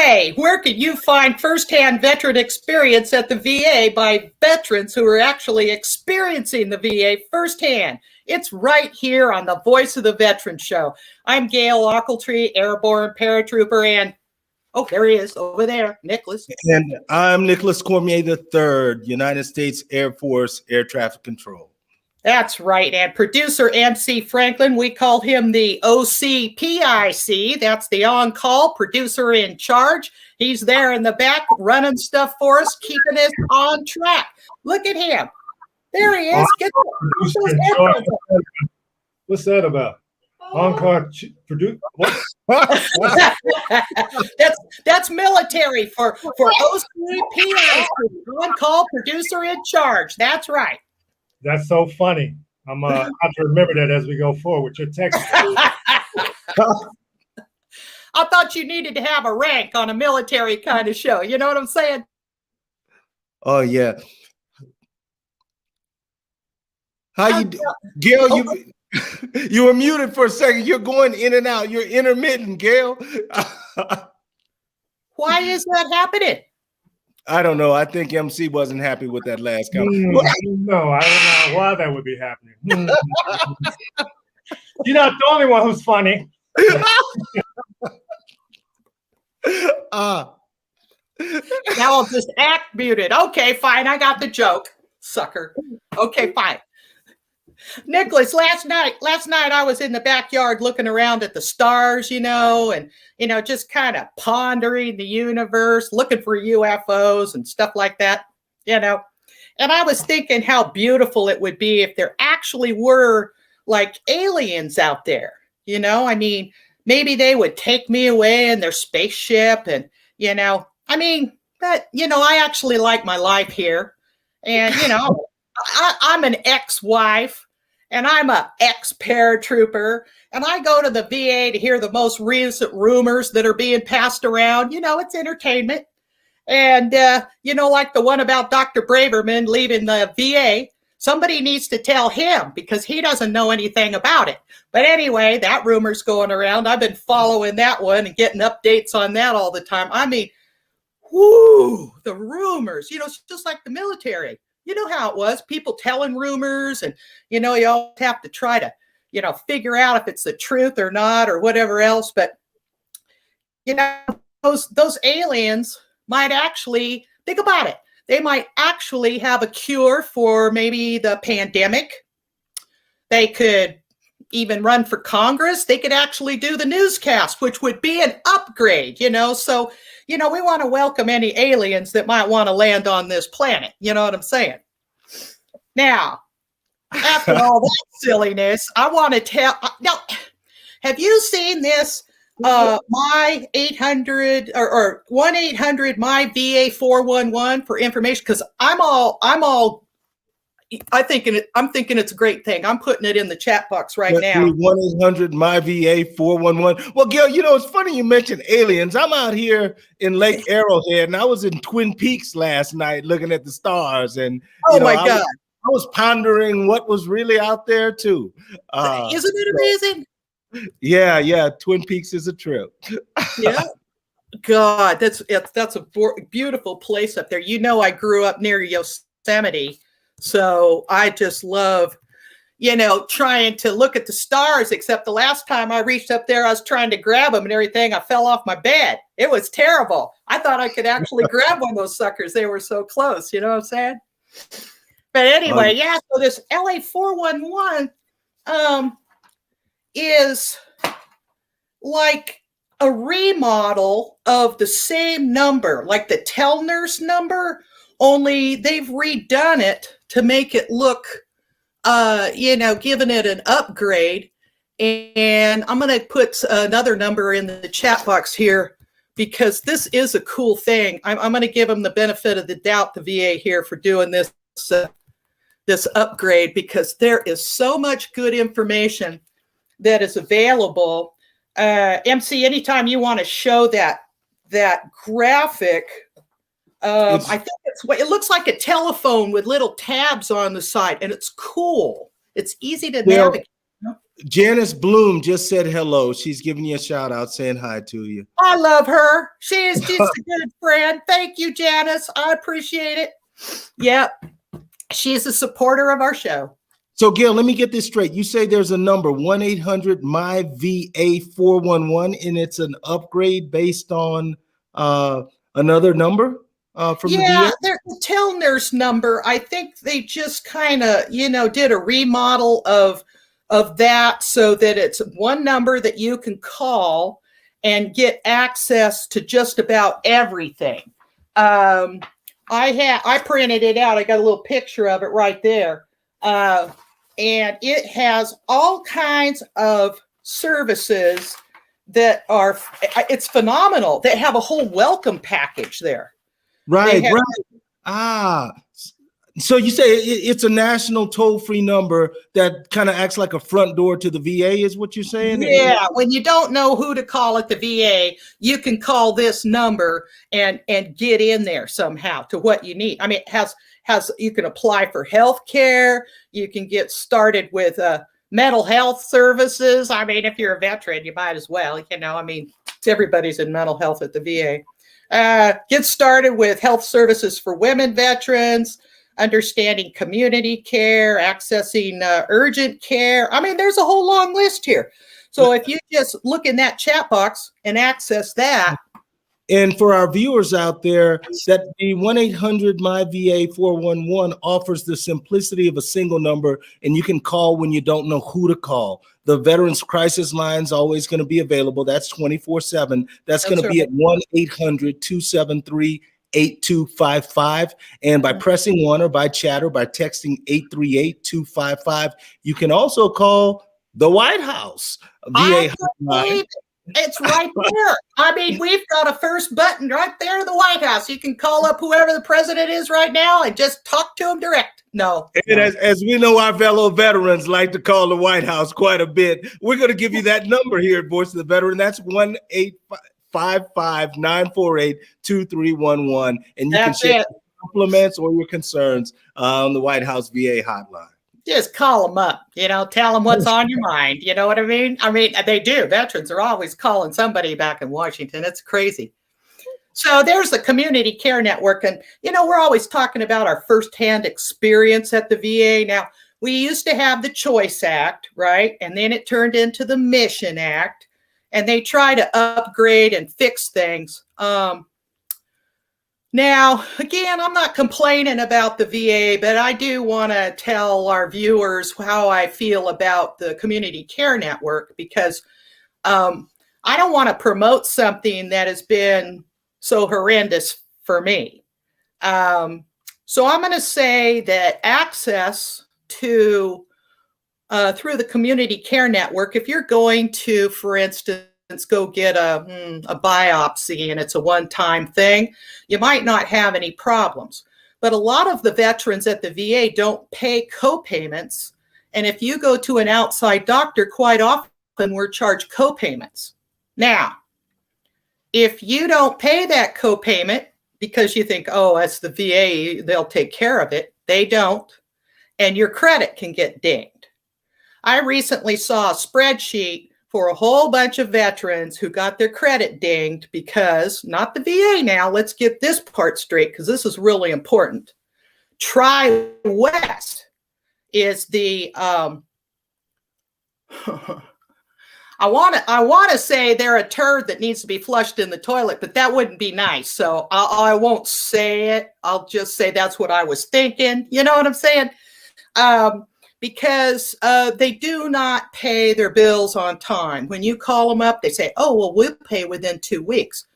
VA. Where can you find firsthand veteran experience at the VA by veterans who are actually experiencing the VA firsthand? It's right here on the Voice of the Veteran Show. I'm Gail Ochiltree, airborne paratrooper, and oh, there he is over there, Nicholas. And I'm Nicholas Cormier III, United States Air Force Air Traffic Control. That's right. And producer MC Franklin, we call him the OCPIC. That's the on-call producer in charge. He's there in the back running stuff for us, keeping us on track. Look at him. There he is. What's that about? On-call producer? That's military for OCPIC, on-call producer in charge. That's right. That's so funny. I'm have to remember that as we go forward. Your text. I thought you needed to have a rank on a military kind of show. You know what I'm saying? Oh yeah. How you, Gail? You were muted for a second. You're going in and out. You're intermittent, Gail. Why is that happening? I don't know. I think MC wasn't happy with that last comment. No, I don't know why that would be happening. You're not the only one who's funny. Now I'll just act muted. Okay, fine. I got the joke, sucker. Okay, fine. Nicholas, last night I was in the backyard looking around at the stars, and just kind of pondering the universe, looking for UFOs and stuff like that, and I was thinking how beautiful it would be if there actually were like aliens out there. I mean, maybe they would take me away in their spaceship, and but I actually like my life here, and I'm an ex-wife. And I'm an ex-paratrooper, and I go to the VA to hear the most recent rumors that are being passed around. It's entertainment. And, like the one about Dr. Braverman leaving the VA, somebody needs to tell him because he doesn't know anything about it. But anyway, that rumor's going around. I've been following that one and getting updates on that all the time. I mean, whoo, the rumors, it's just like the military. You know how it was, people telling rumors, and, you all have to try to, figure out if it's the truth or not or whatever else. But, those aliens might actually, think about it. They might actually have a cure for maybe the pandemic. They could even run for Congress. They could actually do the newscast, which would be an upgrade, So, we want to welcome any aliens that might want to land on this planet. You know what I'm saying? Now, after all that silliness, I want to tell. Now, have you seen this? My 800 or 1-800 my VA 411 for information, because I'm thinking it's a great thing. I'm putting it in the chat box right now. 1-800 my VA 411. Well, Gail, it's funny you mentioned aliens. I'm out here in Lake Arrowhead, and I was in Twin Peaks last night looking at the stars, and my God, I was pondering what was really out there too. Isn't it amazing? Yeah. Twin Peaks is a trip. Yeah. God, that's a beautiful place up there. I grew up near Yosemite. So I just love, trying to look at the stars, except the last time I reached up there, I was trying to grab them and everything. I fell off my bed. It was terrible. I thought I could actually grab one of those suckers. They were so close. You know what I'm saying? But anyway, so this LA 411 is like a remodel of the same number, like the Telners number, only they've redone it to make it look, giving it an upgrade. And I'm going to put another number in the chat box here because this is a cool thing. I'm going to give them the benefit of the doubt, the VA here, for doing this upgrade, because there is so much good information that is available. MC, anytime you want to show that graphic, I think it looks like a telephone with little tabs on the side, and it's cool. It's easy to navigate. Janice Bloom just said hello. She's giving you a shout out, saying hi to you. I love her. She is just a good friend. Thank you, Janice. I appreciate it. Yep. She's a supporter of our show. So, Gail, let me get this straight. You say there's a number, 1-800-MY-VA-411, and it's an upgrade based on another number from the VA? There's a tell-nurse number. I think they just kind of, did a remodel of that so that it's one number that you can call and get access to just about everything. I printed it out. I got a little picture of it right there. And it has all kinds of services that it's phenomenal. They have a whole welcome package there. Right. So you say it's a national toll-free number that kind of acts like a front door to the VA, is what you're saying? Yeah. When you don't know who to call at the VA, you can call this number and get in there somehow to what you need. I mean, it has you can apply for health care. You can get started with mental health services. I mean, if you're a veteran, you might as well, everybody's in mental health at the VA. Get started with health services for women veterans, understanding community care, accessing urgent care. I mean, there's a whole long list here. So if you just look in that chat box and access that. And for our viewers out there, that the 1-800-MY-VA-411 offers the simplicity of a single number, and you can call when you don't know who to call. The Veterans Crisis Line is always going to be available. That's 24/7. That's going to be at 1-800-273-8255. And by pressing 1 or by chat or by texting 838-255, you can also call the White House VA hotline. It's right there. I mean, we've got a first button right there in the White House. You can call up whoever the president is right now and just talk to him direct. No. And as we know, our fellow veterans like to call the White House quite a bit. We're going to give you that number here at Voice of the Veteran. That's 1-855-948-2311. And you can share compliments or your concerns on the White House VA hotline. Just call them up, tell them what's on your mind. You know what I mean? I mean, they do. Veterans are always calling somebody back in Washington. It's crazy. So there's the Community Care Network. And, we're always talking about our firsthand experience at the VA. Now, we used to have the Choice Act, right? And then it turned into the Mission Act. And they try to upgrade and fix things. Now, again, I'm not complaining about the VA, but I do want to tell our viewers how I feel about the Community Care Network, because I don't want to promote something that has been so horrendous for me. So I'm going to say that access to through the Community Care Network, if you're going to, for instance, go get a biopsy and it's a one-time thing, you might not have any problems. But a lot of the veterans at the VA don't pay co-payments. And if you go to an outside doctor, quite often we're charged co-payments. Now, if you don't pay that co-payment because you think, oh, that's the VA, they'll take care of it, they don't. And your credit can get dinged. I recently saw a spreadsheet for a whole bunch of veterans who got their credit dinged because, not the VA now, let's get this part straight because this is really important. Trivelas is the, I want to say they're a turd that needs to be flushed in the toilet, but that wouldn't be nice. So I won't say it. I'll just say that's what I was thinking. You know what I'm saying? Because they do not pay their bills on time. When you call them up, they say, oh, well, we'll pay within 2 weeks.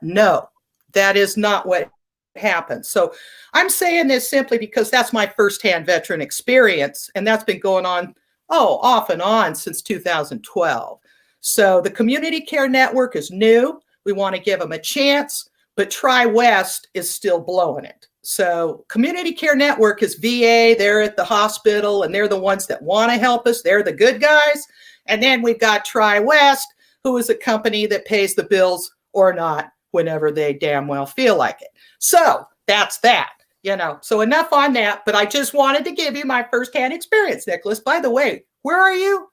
No, that is not what happens. So I'm saying this simply because that's my firsthand veteran experience, and that's been going on, off and on since 2012. So the Community Care Network is new. We want to give them a chance, but TriWest is still blowing it. So Community Care Network is VA. They're at the hospital, and they're the ones that want to help us. They're the good guys. And then we've got TriWest, who is a company that pays the bills or not whenever they damn well feel like it. So that's that, So enough on that. But I just wanted to give you my firsthand experience, Nicholas. By the way, Where are you?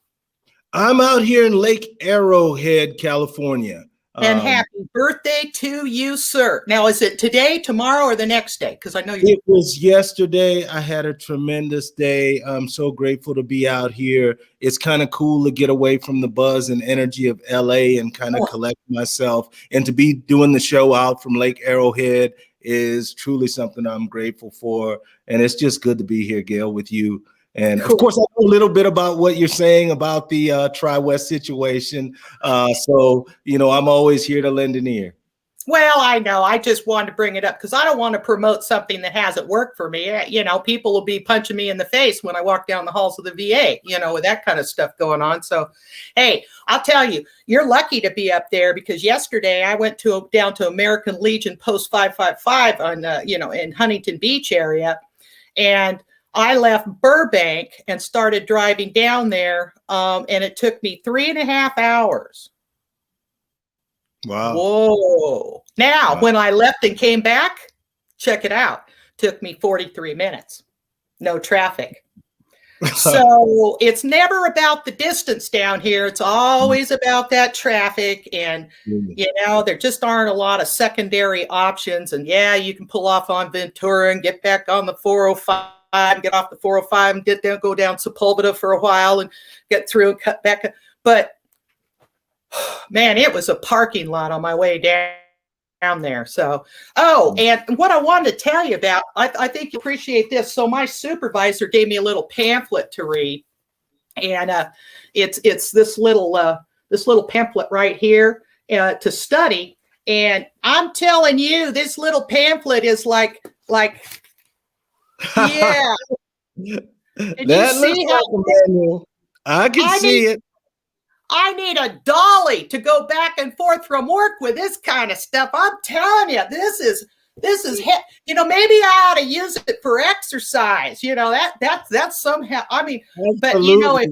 I'm out here in Lake Arrowhead, California. And happy birthday to you, sir. Now, is it today, tomorrow, or the next day? Because I know you. It was yesterday. I had a tremendous day. I'm so grateful to be out here. It's kind of cool to get away from the buzz and energy of LA and kind of collect myself. And to be doing the show out from Lake Arrowhead is truly something I'm grateful for. And it's just good to be here, Gail, with you. And of course, I know a little bit about what you're saying about the Tri-West situation. So, I'm always here to lend an ear. Well, I know. I just wanted to bring it up because I don't want to promote something that hasn't worked for me. People will be punching me in the face when I walk down the halls of the VA, with that kind of stuff going on. So, hey, I'll tell you, you're lucky to be up there because yesterday I went down to American Legion Post 555 on, in Huntington Beach area. And I left Burbank and started driving down there. And it took me 3.5 hours. Wow. Whoa. Now, when I left and came back, check it out. Took me 43 minutes. No traffic. So it's never about the distance down here. It's always about that traffic. And, there just aren't a lot of secondary options. And yeah, you can pull off on Ventura and get back on the 405, get off the 405 and go down Sepulveda for a while and get through and cut back. But man, it was a parking lot on my way down there. So, and what I wanted to tell you about, I think you appreciate this. So my supervisor gave me a little pamphlet to read, and it's this little pamphlet right here to study. And I'm telling you, this little pamphlet is like, yeah. That looks like a manual. I can see it. I need a dolly to go back and forth from work with this kind of stuff. I'm telling you, this is, maybe I ought to use it for exercise. That's somehow, Absolutely. But if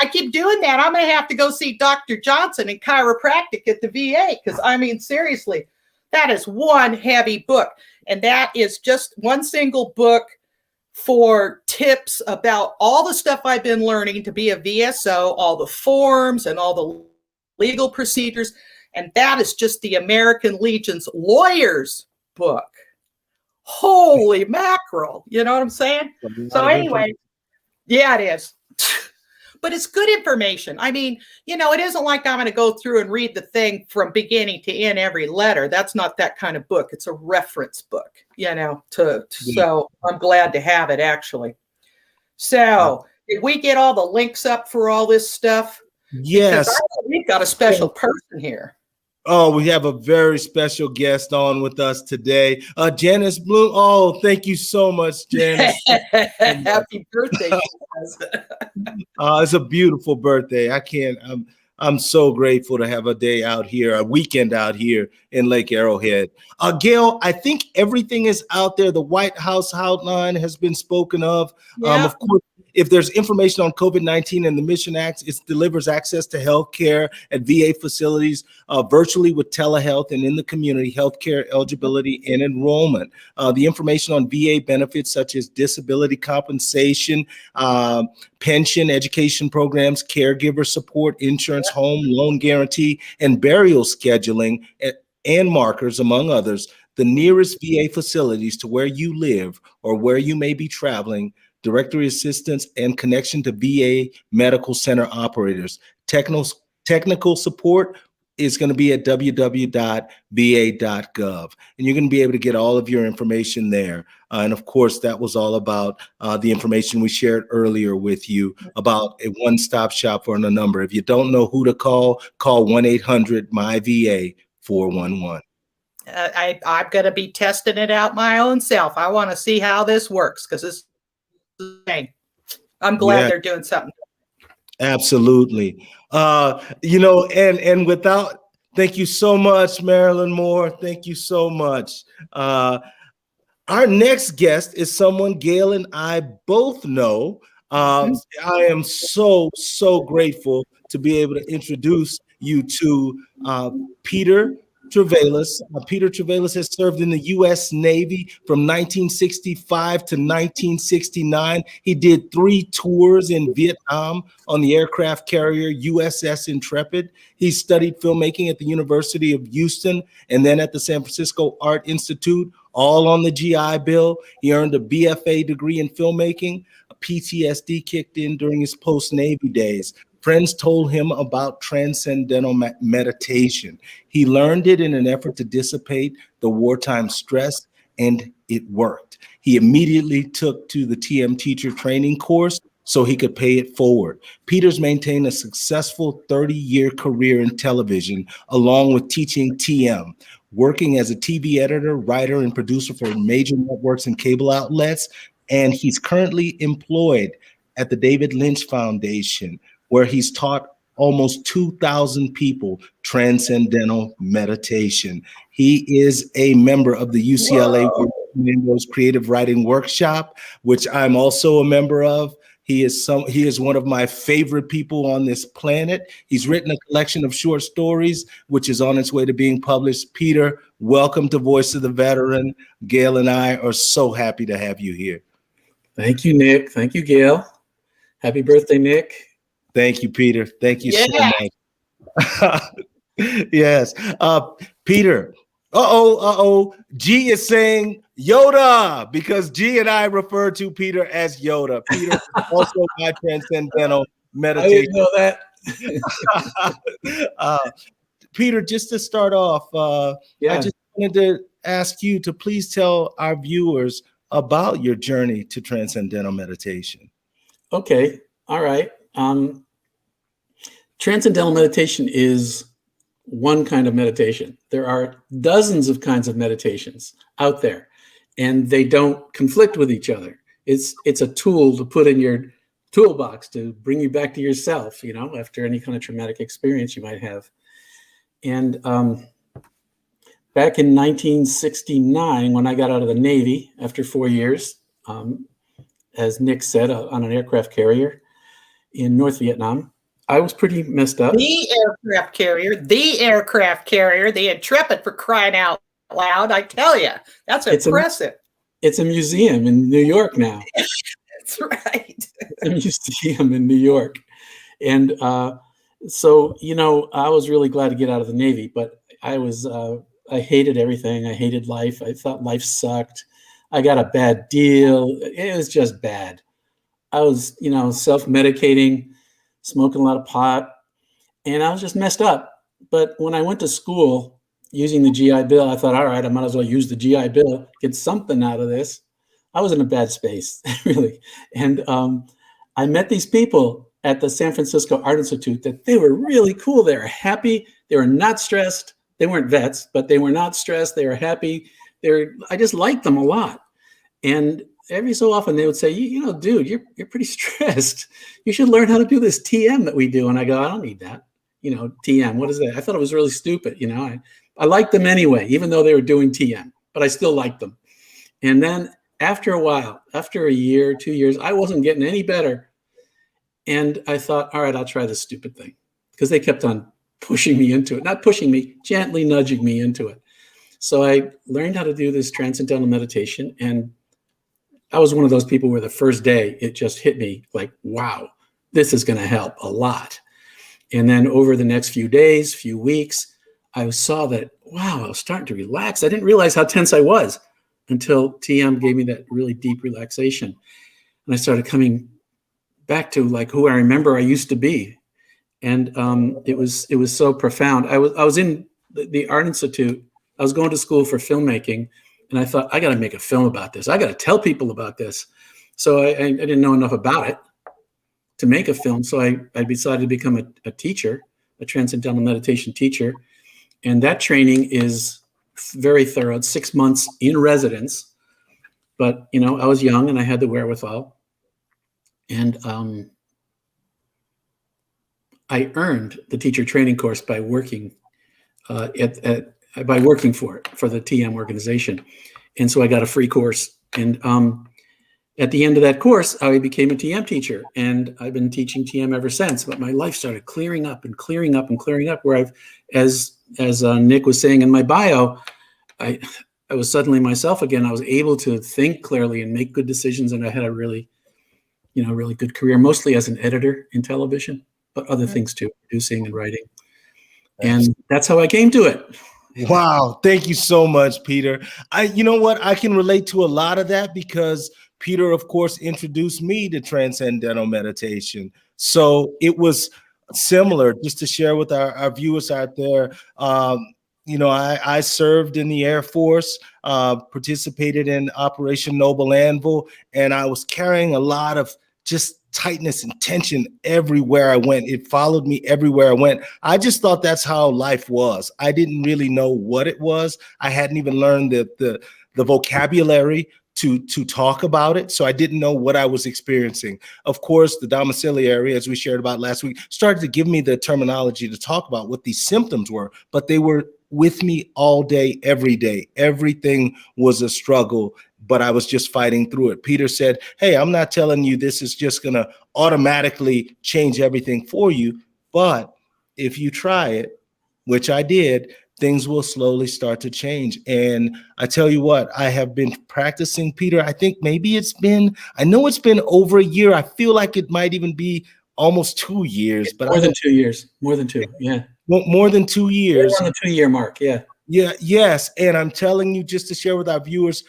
I keep doing that, I'm going to have to go see Dr. Johnson in chiropractic at the VA. Because seriously, that is one heavy book. And that is just one single book for tips about all the stuff I've been learning to be a VSO, all the forms and all the legal procedures. And that is just the American Legion's lawyer's book. Holy mackerel. You know what I'm saying? So anyway, yeah, it is. But it's good information. it isn't like I'm going to go through and read the thing from beginning to end every letter. That's not that kind of book. It's a reference book, so I'm glad to have it actually. So did we get all the links up for all this stuff? Yes. We've got a special person here. Oh, we have a very special guest on with us today. Janice Bloom. Oh, thank you so much, Janice. Happy birthday. It's a beautiful birthday. I'm so grateful to have a day out here, a weekend out here in Lake Arrowhead. Gail, I think everything is out there. The White House hotline has been spoken of. Yeah. Of course, if there's information on COVID-19 and the Mission Act, it delivers access to health care at VA facilities virtually with telehealth and in the community, healthcare eligibility and enrollment. The information on VA benefits such as disability compensation, pension, education programs, caregiver support, insurance, home loan guarantee, and burial scheduling and markers, among others. The nearest VA facilities to where you live or where you may be traveling, directory assistance, and connection to VA medical center operators. Technical support is going to be at www.va.gov. And you're going to be able to get all of your information there. And of course, that was all about the information we shared earlier with you about a one-stop shop for a number. If you don't know who to call 1-800-MY-VA-411. I'm going to be testing it out my own self. I want to see how this works because it's I'm glad they're doing something. Absolutely. And without, thank you so much, Marilyn Moore. Thank you so much. Our next guest is someone Gail and I both know. I am so grateful to be able to introduce you to Peter Trivelas. Peter Trivelas has served in the U.S. Navy from 1965 to 1969. He did 3 tours in Vietnam on the aircraft carrier USS Intrepid. He studied filmmaking at the University of Houston and then at the San Francisco Art Institute, all on the GI Bill. He earned a BFA degree in filmmaking. A PTSD kicked in during his post-Navy days. Friends told him about transcendental meditation. He learned it in an effort to dissipate the wartime stress, and it worked. He immediately took to the TM teacher training course so he could pay it forward. Peter's maintained a successful 30-year career in television, along with teaching TM, working as a TV editor, writer, and producer for major networks and cable outlets. And he's currently employed at the David Lynch Foundation, where he's taught almost 2,000 people transcendental meditation. He is a member of the UCLA Creative Writing Workshop, which I'm also a member of. He is one of my favorite people on this planet. He's written a collection of short stories, which is on its way to being published. Peter, welcome to Voice of the Veteran. Gail and I are so happy to have you here. Thank you, Nick. Thank you, Gail. Happy birthday, Nick. Thank you, Peter. Thank you so much. Yes. Peter. G is saying Yoda, because G and I refer to Peter as Yoda. Peter is also my transcendental meditation. I didn't know that. Peter, just to start off, I just wanted to ask you to please tell our viewers about your journey to transcendental meditation. Okay. All right. Transcendental meditation is one kind of meditation. There are dozens of kinds of meditations out there, and they don't conflict with each other. It's a tool to put in your toolbox to bring you back to yourself, you know, after any kind of traumatic experience you might have. And back in 1969, when I got out of the Navy after 4 years, as Nick said, on an aircraft carrier in North Vietnam, I was pretty messed up. The aircraft carrier, the Intrepid, for crying out loud. I tell you, that's impressive. It's a museum in New York now. That's right. It's a museum in New York. And so, you know, I was really glad to get out of the Navy, but I hated everything. I hated life. I thought life sucked. I got a bad deal. It was just bad. I was, you know, self-medicating, smoking a lot of pot, and I was just messed up. But when I went to school using the GI Bill, I thought, all right, I might as well use the GI Bill, get something out of this. I was in a bad space, really. And I met these people at the San Francisco Art Institute that they were really cool. They were happy. They were not stressed. They weren't vets, but they were not stressed. They were happy. I just liked them a lot. And every so often they would say, you know, dude, you're pretty stressed. You should learn how to do this TM that we do. And I go, I don't need that. You know, TM, what is that? I thought it was really stupid. You know, I liked them anyway, even though they were doing TM, but I still liked them. And then after a while, after a year, 2 years, I wasn't getting any better. And I thought, all right, I'll try this stupid thing, because they kept on pushing me into it, not pushing me, gently nudging me into it. So I learned how to do this transcendental meditation. And I was one of those people where the first day it just hit me like, wow, this is going to help a lot. And then over the next few days, few weeks, I saw that, wow, I was starting to relax. I didn't realize how tense I was until TM gave me that really deep relaxation. And I started coming back to like who I remember I used to be. And it was so profound. I was in the Art Institute. I was going to school for filmmaking, and I thought, I got to make a film about this. I got to tell people about this. So I didn't know enough about it to make a film. So I decided to become a teacher, a transcendental meditation teacher. And that training is very thorough. It's 6 months in residence. But, you know, I was young and I had the wherewithal. And I earned the teacher training course by working for the TM organization. And so I got a free course. And at the end of that course, I became a TM teacher. And I've been teaching TM ever since. But my life started clearing up and clearing up and clearing up, where as Nick was saying in my bio, I was suddenly myself again. I was able to think clearly and make good decisions, and I had a really good career, mostly as an editor in television, but other things too, producing and writing. And that's how I came to it. Wow. Thank you so much, Peter. You know what? I can relate to a lot of that because Peter, of course, introduced me to transcendental meditation. So it was similar, just to share with our viewers out there. I served in the Air Force, participated in Operation Noble Anvil, and I was carrying a lot of just tightness and tension everywhere I went. It followed me everywhere I went. I just thought that's how life was. I didn't really know what it was. I hadn't even learned the vocabulary to talk about it. So I didn't know what I was experiencing. Of course, the domiciliary, as we shared about last week, started to give me the terminology to talk about what these symptoms were, but they were with me all day, every day. Everything was a struggle, but I was just fighting through it. Peter said, hey, I'm not telling you this is just going to automatically change everything for you, but if you try it, which I did, things will slowly start to change. And I tell you what, I have been practicing, Peter. I think maybe I know it's been over a year. I feel like it might even be almost 2 years, but more than 2 years, more than two. Yeah. More than 2 years. We're on the 2-year mark. Yeah. Yeah. Yes. And I'm telling you, just to share with our viewers,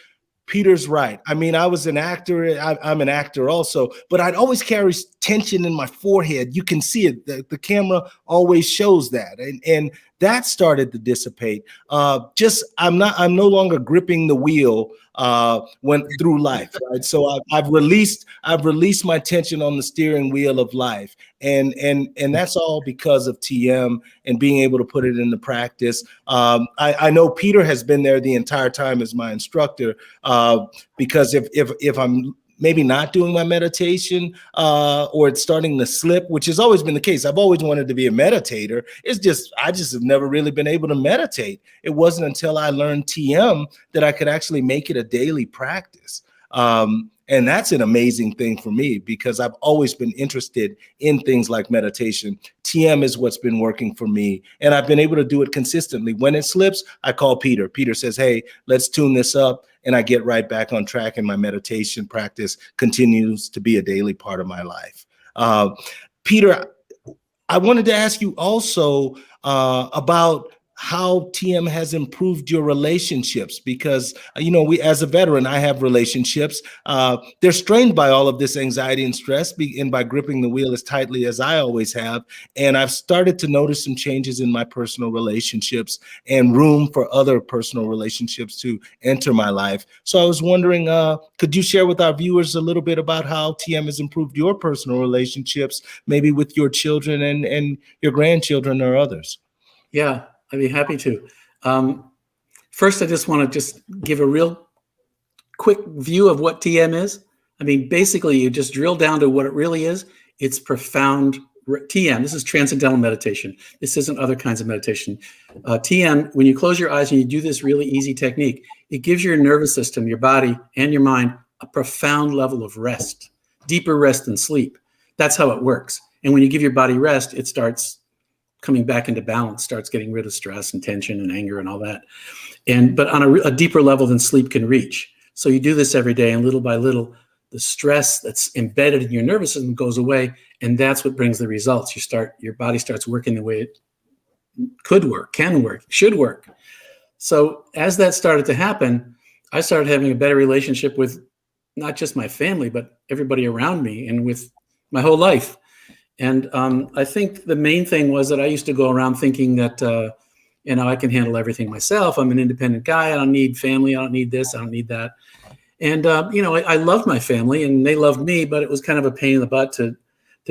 Peter's right. I mean, I was an actor. I'm an actor also, but I'd always carry tension in my forehead. You can see it. The camera always shows that. And that started to dissipate. I'm no longer gripping the wheel went through life, right? So I've released my tension on the steering wheel of life. And that's all because of TM and being able to put it into practice. I know Peter has been there the entire time as my instructor, because if I'm maybe not doing my meditation or it's starting to slip, which has always been the case. I've always wanted to be a meditator. I just have never really been able to meditate. It wasn't until I learned TM that I could actually make it a daily practice. And that's an amazing thing for me because I've always been interested in things like meditation. TM is what's been working for me. And I've been able to do it consistently. When it slips, I call Peter. Peter says, hey, let's tune this up. And I get right back on track, and my meditation practice continues to be a daily part of my life. Peter, I wanted to ask you also about how TM has improved your relationships, because, we, as a veteran, I have relationships. They're strained by all of this anxiety and stress, and by gripping the wheel as tightly as I always have. And I've started to notice some changes in my personal relationships and room for other personal relationships to enter my life. So I was wondering, could you share with our viewers a little bit about how TM has improved your personal relationships, maybe with your children and your grandchildren or others? Yeah. I'd be happy to. First, I just want to give a real quick view of what TM is. I mean, basically, you just drill down to what it really is. It's profound TM. This is transcendental meditation. This isn't other kinds of meditation. TM, when you close your eyes and you do this really easy technique, it gives your nervous system, your body, and your mind a profound level of rest, deeper rest than sleep. That's how it works. And when you give your body rest, it starts coming back into balance, starts getting rid of stress and tension and anger and all that. But on a deeper level than sleep can reach. So you do this every day, and little by little, the stress that's embedded in your nervous system goes away. And that's what brings the results. Your body starts working the way it could work, can work, should work. So as that started to happen, I started having a better relationship with not just my family, but everybody around me and with my whole life. And I think the main thing was that I used to go around thinking that, I can handle everything myself. I'm an independent guy. I don't need family. I don't need this. I don't need that. And, I loved my family and they loved me, but it was kind of a pain in the butt to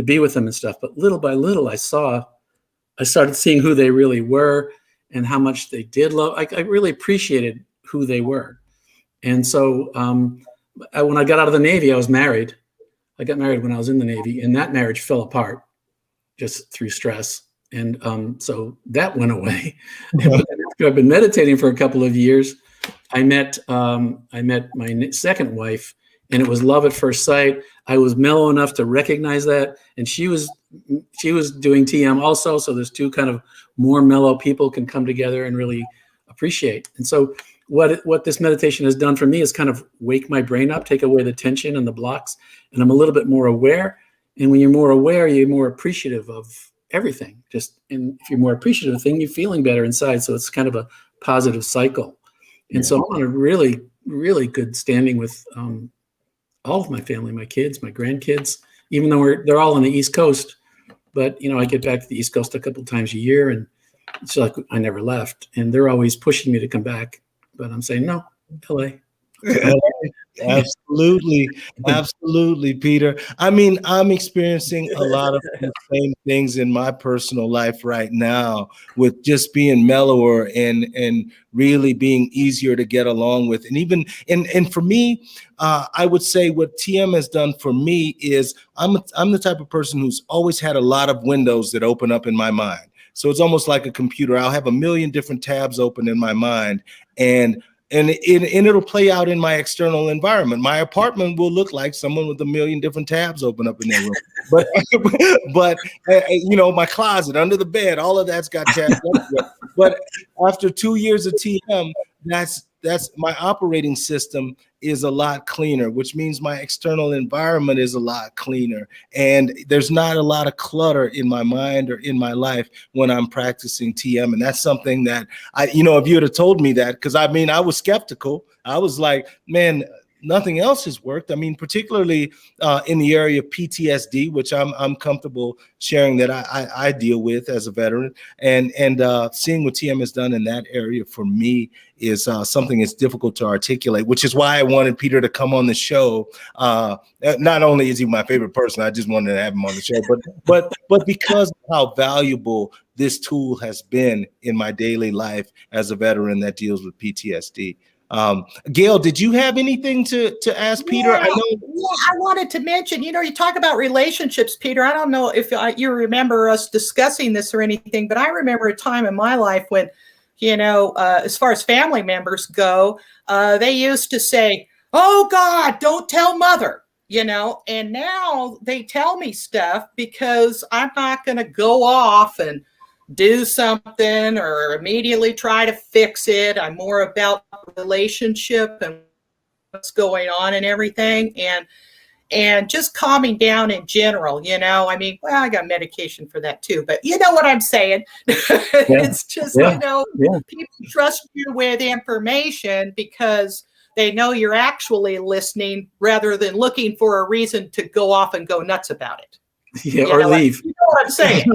be with them and stuff. But little by little, I started seeing who they really were and how much they did love. I really appreciated who they were. And so when I got out of the Navy, I was married. I got married when I was in the Navy, and that marriage fell apart just through stress. And so that went away. But after I've been meditating for a couple of years, I met my second wife, and it was love at first sight. I was mellow enough to recognize that, and she was doing TM also. So there's two kind of more mellow people can come together and really appreciate. And so what this meditation has done for me is kind of wake my brain up, take away the tension and the blocks, and I'm a little bit more aware. And when you're more aware, you're more appreciative of everything. And if you're more appreciative of things, you're feeling better inside. So it's kind of a positive cycle. And so I'm on a really, really good standing with all of my family, my kids, my grandkids, even though they're all on the East Coast. But, I get back to the East Coast a couple of times a year, and it's like I never left. And they're always pushing me to come back. But I'm saying, no, LA. Absolutely. Absolutely, Peter. I mean, I'm experiencing a lot of the same things in my personal life right now, with just being mellower and really being easier to get along with. And even, and for me, I would say what TM has done for me is I'm the type of person who's always had a lot of windows that open up in my mind. So it's almost like a computer. I'll have a million different tabs open in my mind, and it'll play out in my external environment. My apartment will look like someone with a million different tabs open up in their room. But my closet, under the bed, all of that's got tabs. But after 2 years of TM, that's my operating system is a lot cleaner, which means my external environment is a lot cleaner. And there's not a lot of clutter in my mind or in my life when I'm practicing TM. And that's something that if you would have told me that, because I was skeptical. I was like, man, nothing else has worked. I mean, particularly in the area of PTSD, which I'm comfortable sharing that I deal with as a veteran, and seeing what TM has done in that area for me is something that's difficult to articulate, which is why I wanted Peter to come on the show. Not only is he my favorite person, I just wanted to have him on the show, but because of how valuable this tool has been in my daily life as a veteran that deals with PTSD. Gail, did you have anything to ask Peter? I wanted to mention, you talk about relationships, Peter. I don't know if you remember us discussing this or anything, but I remember a time in my life when, as far as family members go, they used to say, "Oh God, don't tell mother," and now they tell me stuff because I'm not going to go off and do something or immediately try to fix it. I'm more about relationship and what's going on and everything, and just calming down in general. I got medication for that too, but you know what I'm saying. It's just people trust you with information because they know you're actually listening rather than looking for a reason to go off and go nuts about it. Or leave. You know what I'm saying?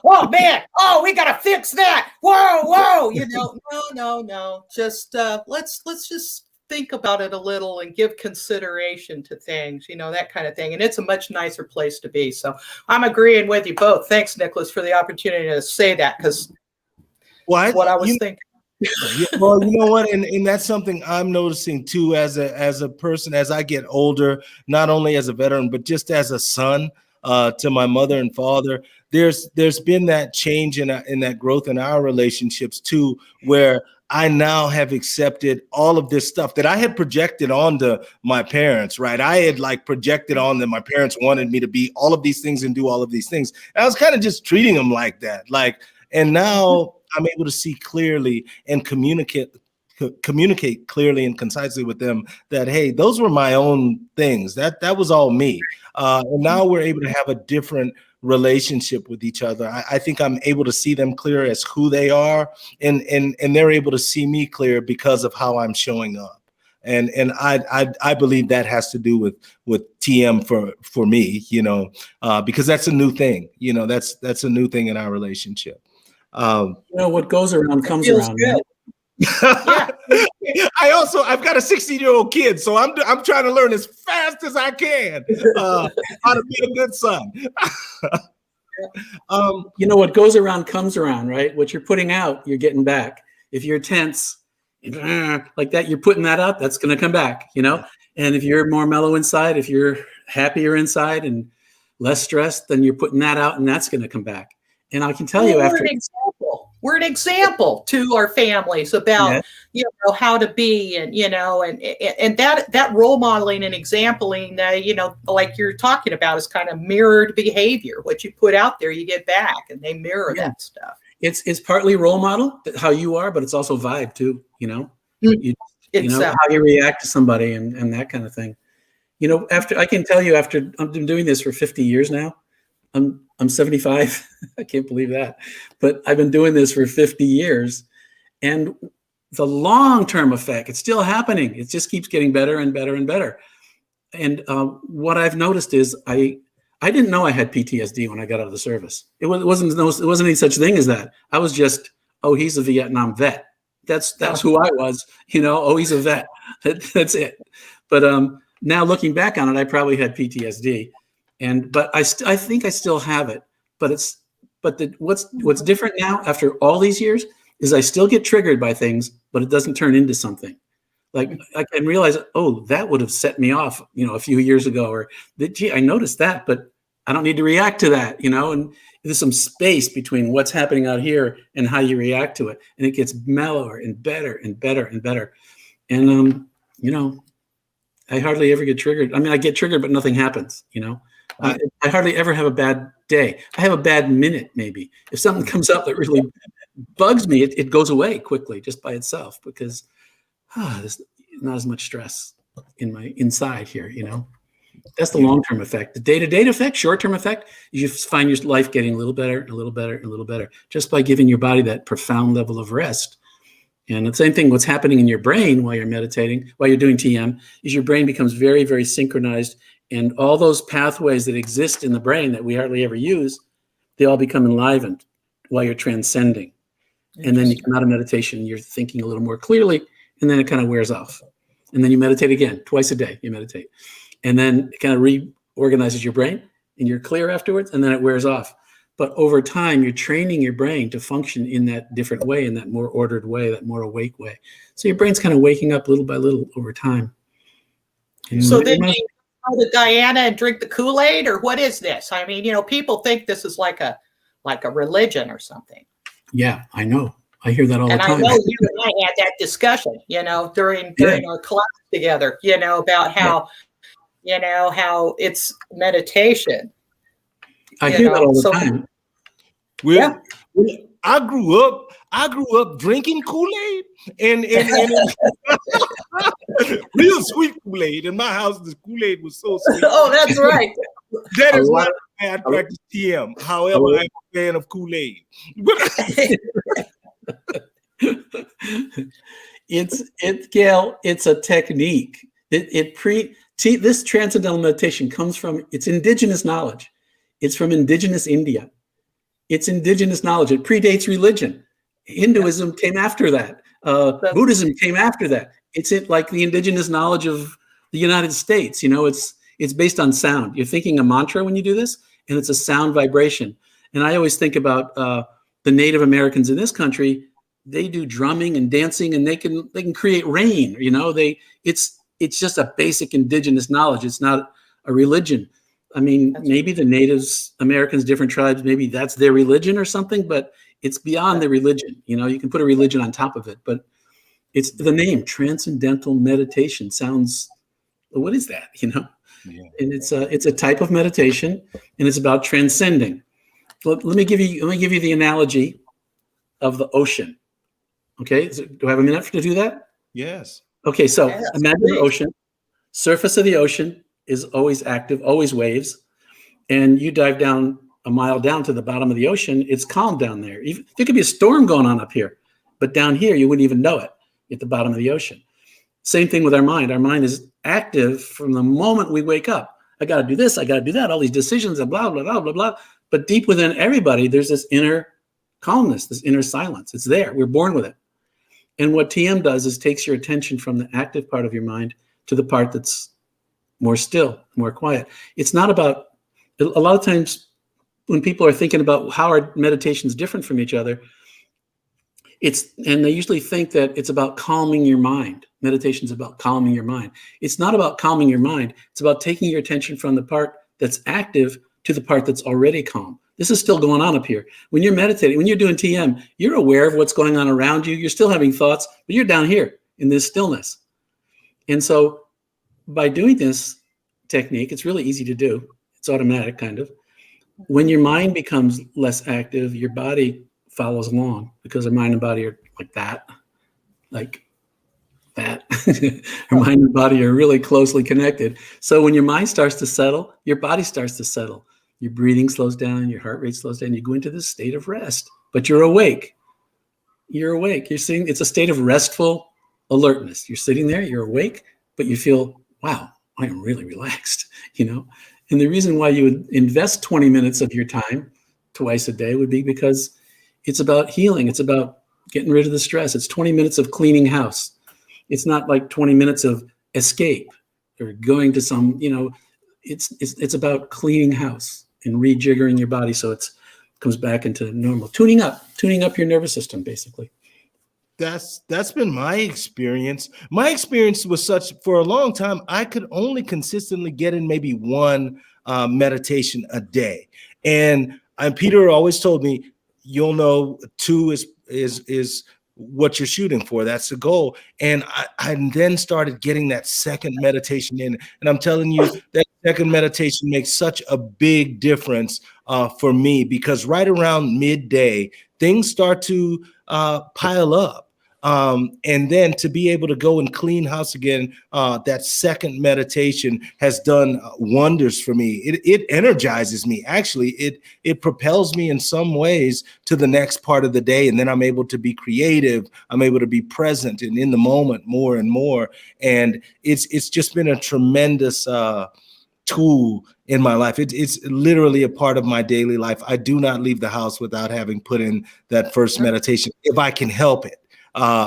Oh man! Oh, we gotta fix that! Whoa! No. Just let's just think about it a little and give consideration to things. That kind of thing. And it's a much nicer place to be. So I'm agreeing with you both. Thanks, Nicholas, for the opportunity to say that, because that's what I was thinking. Well, you know what, and that's something I'm noticing too as a person as I get older, not only as a veteran but just as a son to my mother and father. There's been that change in that growth in our relationships too, where I now have accepted all of this stuff that I had projected onto my parents, right? I had projected on them. My parents wanted me to be all of these things and do all of these things. And I was kind of just treating them like that, and now I'm able to see clearly and communicate clearly and concisely with them that, hey, those were my own things. That was all me. And now we're able to have a different relationship with each other. I think I'm able to see them clear as who they are, and they're able to see me clear because of how I'm showing up. And I believe that has to do with TM for me, because that's a new thing. That's a new thing in our relationship. What goes around comes around. I've got a 16-year-old kid, so I'm trying to learn as fast as I can how to be a good son. What goes around comes around, right? What you're putting out, you're getting back. If you're tense like that, you're putting that out, that's going to come back, And if you're more mellow inside, if you're happier inside and less stressed, then you're putting that out, and that's going to come back. And I can tell you, we're an example to our families about, how to be, and, and that role modeling and exampling, like you're talking about, is kind of mirrored behavior. What you put out there, you get back, and they mirror that stuff. It's partly role model, how you are, but it's also vibe too, Mm. how you react to somebody and that kind of thing. After I can tell you, after I've been doing this for 50 years now, I'm 75. I can't believe that, but I've been doing this for 50 years, and the long-term effect, it's still happening. It just keeps getting better and better and better. And what I've noticed is I didn't know I had PTSD when I got out of the service. It wasn't any such thing as that. I was just, oh, he's a Vietnam vet. That's who I was. Oh, he's a vet. That's it. But now looking back on it, I probably had PTSD, but I think I still have it. But what's different now after all these years is I still get triggered by things, but it doesn't turn into something. Like I can realize, oh, that would have set me off, a few years ago, or gee, I noticed that, but I don't need to react to that, and there's some space between what's happening out here and how you react to it. And it gets mellower and better and better and better. And, I hardly ever get triggered. I mean, I get triggered, but nothing happens, I hardly ever have a bad day. I have a bad minute, maybe. If something comes up that really bugs me, it goes away quickly just by itself, because there's not as much stress in my inside here, That's the long-term effect. The day-to-day effect, short-term effect, you find your life getting a little better, a little better, a little better, just by giving your body that profound level of rest. And the same thing, what's happening in your brain while you're meditating, while you're doing TM, is your brain becomes very, very synchronized. And all those pathways that exist in the brain that we hardly ever use, they all become enlivened while you're transcending. And then you come out of meditation, you're thinking a little more clearly, and then it kind of wears off. And then you meditate again, twice a day, you meditate. And then it kind of reorganizes your brain, and you're clear afterwards, and then it wears off. But over time, you're training your brain to function in that different way, in that more ordered way, that more awake way. So your brain's kind of waking up little by little over time. And so then you go to Guyana and drink the Kool-Aid, or what is this? I mean, people think this is like a religion or something. Yeah, I know. I hear that all the time. And I know you and I had that discussion, during our class together, about how, how it's meditation. I hear that all the time. Well, I grew up drinking Kool-Aid and real sweet Kool-Aid. In my house, the Kool-Aid was so sweet. Oh, that's right. That is why I practice TM. However, I'm a fan of Kool-Aid. Gail, it's a technique. This transcendental meditation comes from, it's indigenous knowledge. It's from indigenous India. It's indigenous knowledge. It predates religion. Hinduism came after that. Buddhism came after that. It's like the indigenous knowledge of the United States. It's based on sound. You're thinking a mantra when you do this, and it's a sound vibration. And I always think about the Native Americans in this country. They do drumming and dancing, and they can create rain. It's just a basic indigenous knowledge. It's not a religion. I mean, maybe the Native Americans, different tribes, maybe that's their religion or something, but it's beyond the religion. You can put a religion on top of it, but it's the name, transcendental meditation. Sounds, what is that? And it's a type of meditation, and it's about transcending. Let me give you the analogy of the ocean. Okay, do I have a minute to do that? Yes. Okay, so imagine the ocean. Surface of the ocean is always active, always waves. And you dive down a mile down to the bottom of the ocean, it's calm down there. There could be a storm going on up here, but down here, you wouldn't even know it at the bottom of the ocean. Same thing with our mind. Our mind is active from the moment we wake up. I got to do this, I got to do that, all these decisions and blah, blah, blah, blah, blah. But deep within everybody, there's this inner calmness, this inner silence. It's there. We're born with it. And what TM does is takes your attention from the active part of your mind to the part that's more still, more quiet. It's not about, a lot of times when people are thinking about how our meditation is different from each other, and they usually think that it's about calming your mind. Meditation is about calming your mind. It's not about calming your mind. It's about taking your attention from the part that's active to the part that's already calm. This is still going on up here. When you're meditating, when you're doing TM, you're aware of what's going on around you. You're still having thoughts, but you're down here in this stillness. And so by doing this technique, it's really easy to do. It's automatic, kind of. When your mind becomes less active, your body follows along, because our mind and body are like that. Our mind and body are really closely connected. So when your mind starts to settle, your body starts to settle. Your breathing slows down, your heart rate slows down, you go into this state of rest, but you're awake. You're awake. You're sitting, it's a state of restful alertness. You're sitting there, you're awake, but you feel, wow, I am really relaxed, And the reason why you would invest 20 minutes of your time twice a day would be because it's about healing. It's about getting rid of the stress. It's 20 minutes of cleaning house. It's not like 20 minutes of escape or going to some, it's about cleaning house and rejiggering your body so it comes back into normal. Tuning up your nervous system, basically. That's been my experience. My experience was such, for a long time, I could only consistently get in maybe one meditation a day. And Peter always told me, you'll know 2 is what you're shooting for. That's the goal. And I then started getting that second meditation in. And I'm telling you, that second meditation makes such a big difference for me, because right around midday, things start to pile up. And then to be able to go and clean house again, that second meditation has done wonders for me. It energizes me. Actually, it propels me in some ways to the next part of the day. And then I'm able to be creative. I'm able to be present and in the moment more and more. And it's just been a tremendous tool in my life. It's literally a part of my daily life. I do not leave the house without having put in that first meditation, if I can help it.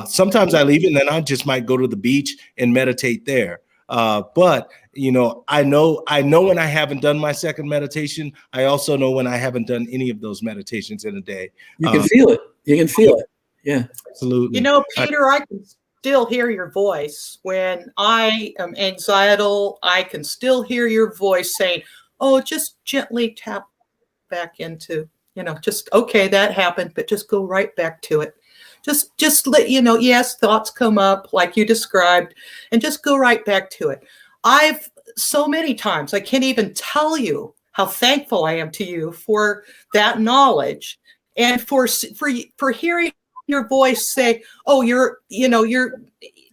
Sometimes I leave and then I just might go to the beach and meditate there. But I know when I haven't done my second meditation. I also know when I haven't done any of those meditations in a day. You can feel it. You can feel it. Yeah, absolutely. Peter, I can still hear your voice when I am anxietal. I can still hear your voice saying, "Oh, just gently tap back into, just okay, that happened, but just go right back to it." Just let yes, thoughts come up like you described, and just go right back to it. I've so many times, I can't even tell you how thankful I am to you for that knowledge and for hearing your voice say, "Oh, you're,"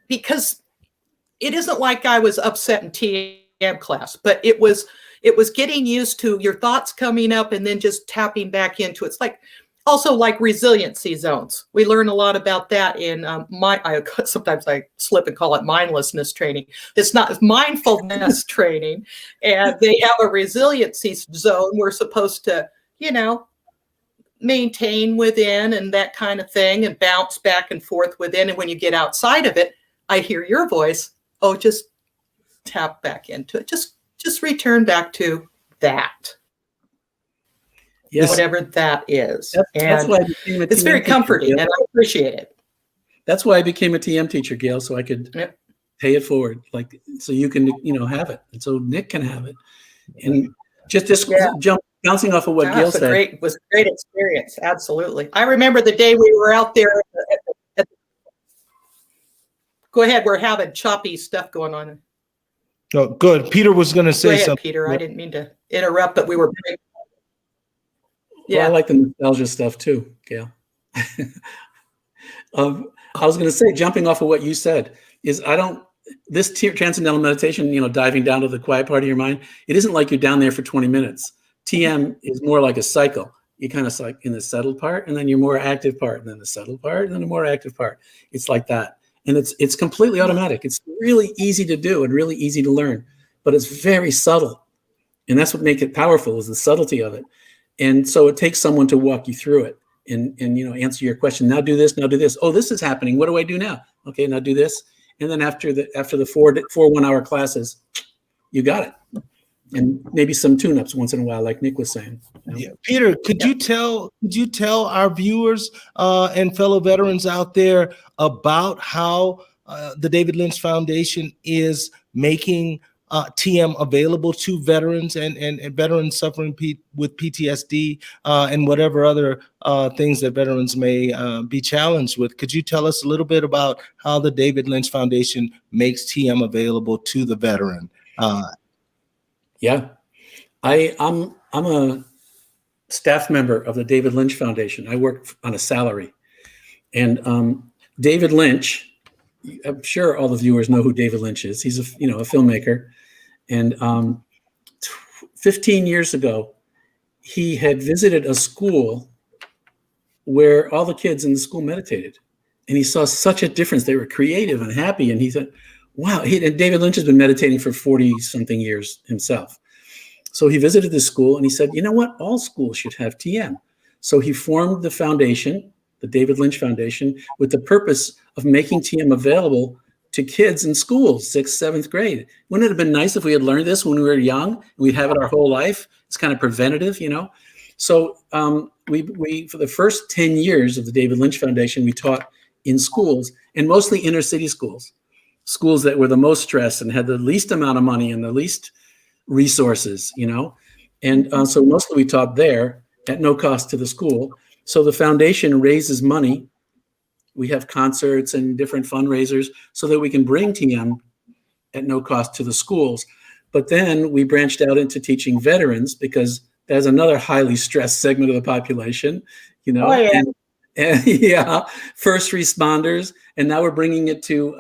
because it isn't like I was upset in TM class, but it was getting used to your thoughts coming up and then just tapping back into it. It's also like resiliency zones. We learn a lot about that in sometimes I slip and call it mindlessness training. It's not mindfulness training. And they have a resiliency zone we're supposed to, maintain within and that kind of thing and bounce back and forth within. And when you get outside of it, I hear your voice. Oh, just tap back into it. Just return back to that. Yes. Whatever that is. That's why I became a TM it's very comforting, teacher, and I appreciate it. That's why I became a TM teacher, Gail, so I could pay it forward, so you can, have it, and so Nick can have it. And just bouncing off of what Gail said. It was a great experience. Absolutely. I remember the day we were out there. Go ahead. We're having choppy stuff going on. Oh, good. Peter was going to say Go ahead, something. Peter. I didn't mean to interrupt, but we were. Yeah, well, I like the nostalgia stuff too, Gail. I was going to say, jumping off of what you said, is this transcendental meditation, diving down to the quiet part of your mind, it isn't like you're down there for 20 minutes. TM is more like a cycle. You kind of like in the settled part, and then your more active part, and then the settled part, and then the more active part. It's like that. And it's completely automatic. It's really easy to do and really easy to learn, but it's very subtle. And that's what makes it powerful, is the subtlety of it. And so it takes someone to walk you through it and answer your question. Now do this. Now do this. Oh, this is happening. What do I do now? Okay, now do this. And then after the four 1-hour classes, you got it. And maybe some tune-ups once in a while, like Nick was saying. Yeah. Peter, could you tell our viewers and fellow veterans out there about how the David Lynch Foundation is making TM available to veterans and veterans suffering with PTSD and whatever other things that veterans may be challenged with. Could you tell us a little bit about how the David Lynch Foundation makes TM available to the veteran? Yeah, I'm a staff member of the David Lynch Foundation. I work on a salary, and David Lynch, I'm sure all the viewers know who David Lynch is. He's a filmmaker, and 15 years ago, he had visited a school where all the kids in the school meditated, and he saw such a difference. They were creative and happy, and he thought, wow. And David Lynch has been meditating for 40 something years himself. So he visited this school and he said, you know what? All schools should have TM. So he formed the foundation, the David Lynch Foundation, with the purpose of making TM available to kids in schools, 6th, 7th grade. Wouldn't it have been nice if we had learned this when we were young and we'd have it our whole life? It's kind of preventative, you know? So we for the first 10 years of the David Lynch Foundation, we taught in schools, and mostly inner city schools that were the most stressed and had the least amount of money and the least resources, you know? And so mostly we taught there at no cost to the school. So the foundation raises money. We have concerts and different fundraisers so that we can bring TM at no cost to the schools. But then we branched out into teaching veterans, because that's another highly stressed segment of the population, you know? Oh, yeah. And yeah, first responders. And now we're bringing it to